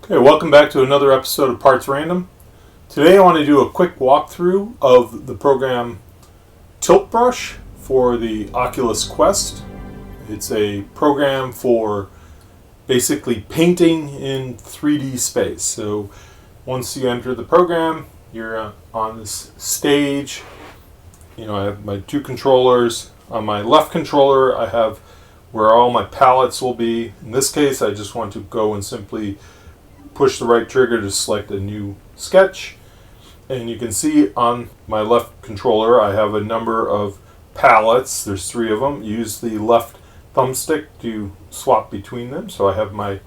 Okay, welcome back to another episode of Parts Random. Today I want to do a quick walkthrough of the program TiltBrush for the Oculus Quest. It's a program for basically painting in 3D space. So once you enter the program, you're on this stage. I have my two controllers. On my left controller, I have where all my palettes will be. In this case, I just want to go and simply push the right trigger to select a new sketch. And you can see on my left controller I have a number of palettes. There's 3 of them. Use the left thumbstick to swap between them. So I have my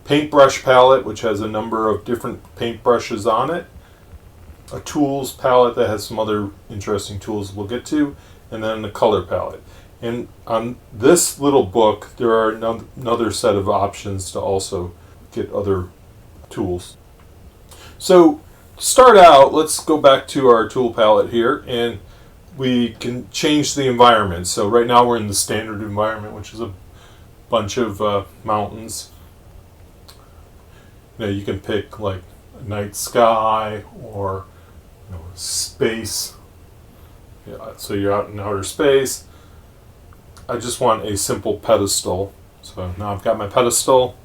paintbrush palette, which has a number of different paintbrushes on it, a tools palette that has some other interesting tools we'll get to, and then the color palette. And on this little book there are another set of options to also get other tools. So to start out, let's go back to our tool palette here, and we can change the environment. So right now we're in the standard environment, which is a bunch of mountains. You can pick like a night sky or space. So you're out in outer space. I just want a simple pedestal. So now I've got my pedestal.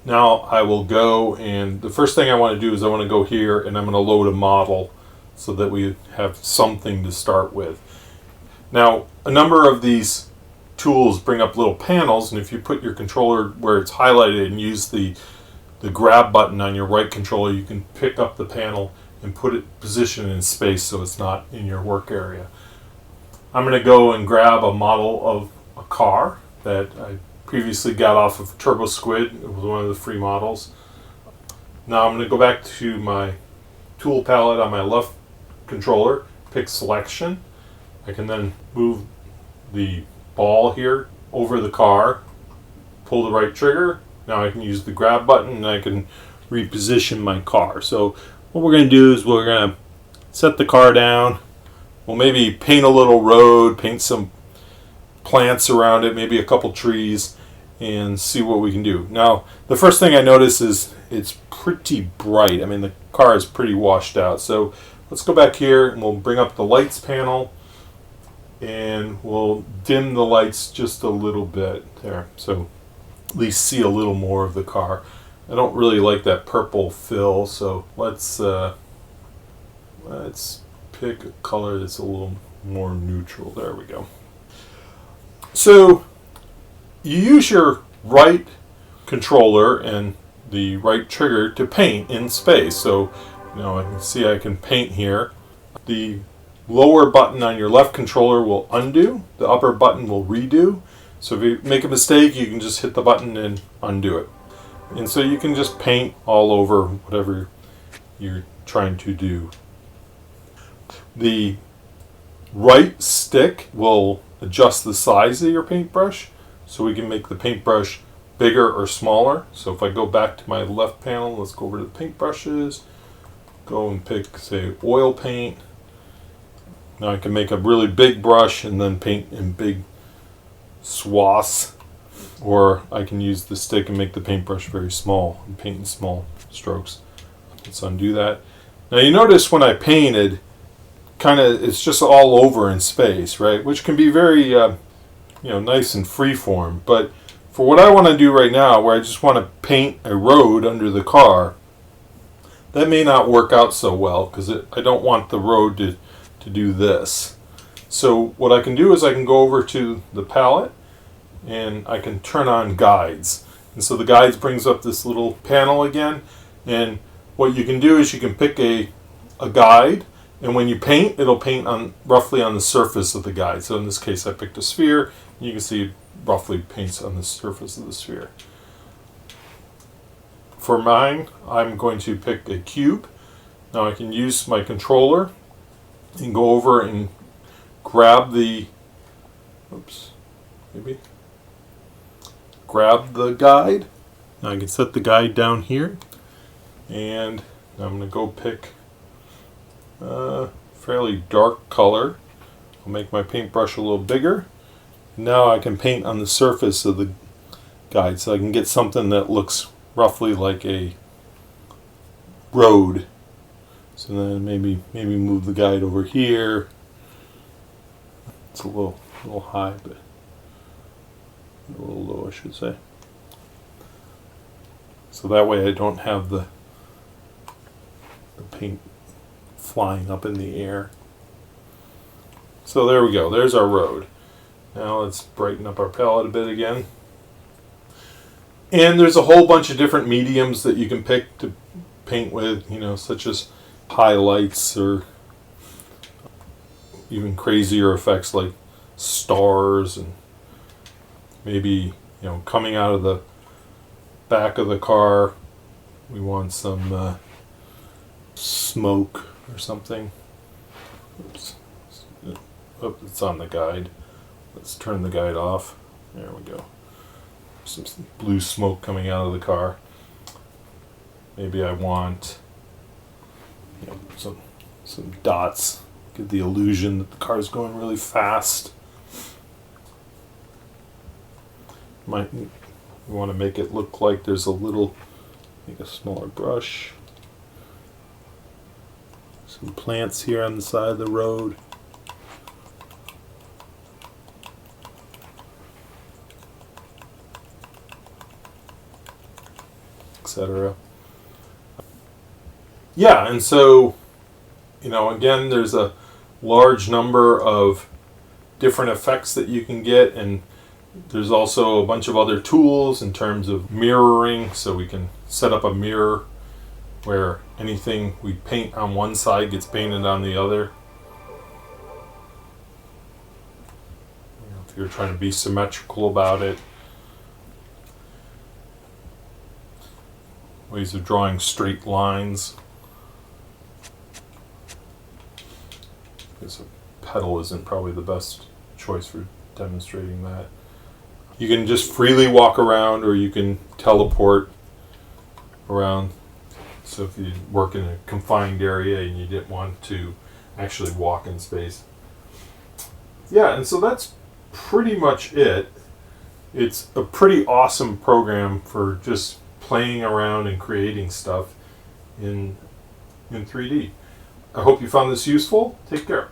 Now I will go, and the first thing I want to do is I want to go here and I'm going to load a model so that we have something to start with. Now a number of these tools bring up little panels, and if you put your controller where it's highlighted and use the grab button on your right controller, you can pick up the panel and put it position in space so it's not in your work area. I'm going to go and grab a model of a car that I previously got off of Turbo Squid. It was one of the free models. Now I'm going to go back to my tool palette on my left controller, pick selection. I can then move the ball here over the car, pull the right trigger. Now I can use the grab button and I can reposition my car. So what we're going to do is we're going to set the car down. We'll maybe paint a little road, paint some plants around it, maybe a couple trees, and see what we can do. Now, the first thing I notice is it's pretty bright. I mean, the car is pretty washed out. So let's go back here and we'll bring up the lights panel and we'll dim the lights just a little bit there, so at least see a little more of the car. I don't really like that purple fill, so let's pick a color that's a little more neutral. There we go. So you use your right controller and the right trigger to paint in space. So I can see I can paint here. The lower button on your left controller will undo. The upper button will redo. So if you make a mistake, you can just hit the button and undo it. And so you can just paint all over whatever you're trying to do. The right stick will adjust the size of your paintbrush, so we can make the paintbrush bigger or smaller. So if I go back to my left panel, let's go over to the paintbrushes, go and pick, say, oil paint. Now I can make a really big brush and then paint in big swaths, or I can use the stick and make the paintbrush very small and paint in small strokes. Let's undo that. Now you notice when I painted, it's just all over in space, right? Which can be very nice and free form. But for what I want to do right now, where I just want to paint a road under the car, that may not work out so well because I don't want the road to do this. So what I can do is I can go over to the palette and I can turn on guides. And so the guides brings up this little panel again. And what you can do is you can pick a guide, and when you paint, it'll paint roughly on the surface of the guide. So in this case, I picked a sphere. And you can see it roughly paints on the surface of the sphere. For mine, I'm going to pick a cube. Now I can use my controller and go over and grab the, grab the guide. Now I can set the guide down here, and I'm going to go pick a fairly dark color. I'll make my paintbrush a little bigger. Now I can paint on the surface of guide, so I can get something that looks roughly like a road. So then maybe move the guide over here. It's a little high, but a little low, I should say. So that way I don't have the paint flying up in the air. So there we go. There's our road. Now let's brighten up our palette a bit again. And there's a whole bunch of different mediums that you can pick to paint with, such as highlights or even crazier effects like stars, and maybe, coming out of the back of the car, we want some smoke or something. Oops. Oh, it's on the guide. Let's turn the guide off. There we go. Some blue smoke coming out of the car. Maybe I want some dots. Give the illusion that the car is going really fast. We want to make it look like there's make a smaller brush. Some plants here on the side of the road. Etc. Yeah, and so, again, there's a large number of different effects that you can get, and there's also a bunch of other tools in terms of mirroring, so we can set up a mirror where anything we paint on one side gets painted on the other. If you're trying to be symmetrical about it. Ways of drawing straight lines. Because a pedal isn't probably the best choice for demonstrating that. You can just freely walk around, or you can teleport around. So if you work in a confined area and you didn't want to actually walk in space. Yeah, and so that's pretty much it. It's a pretty awesome program for just playing around and creating stuff in 3D. I hope you found this useful. Take care.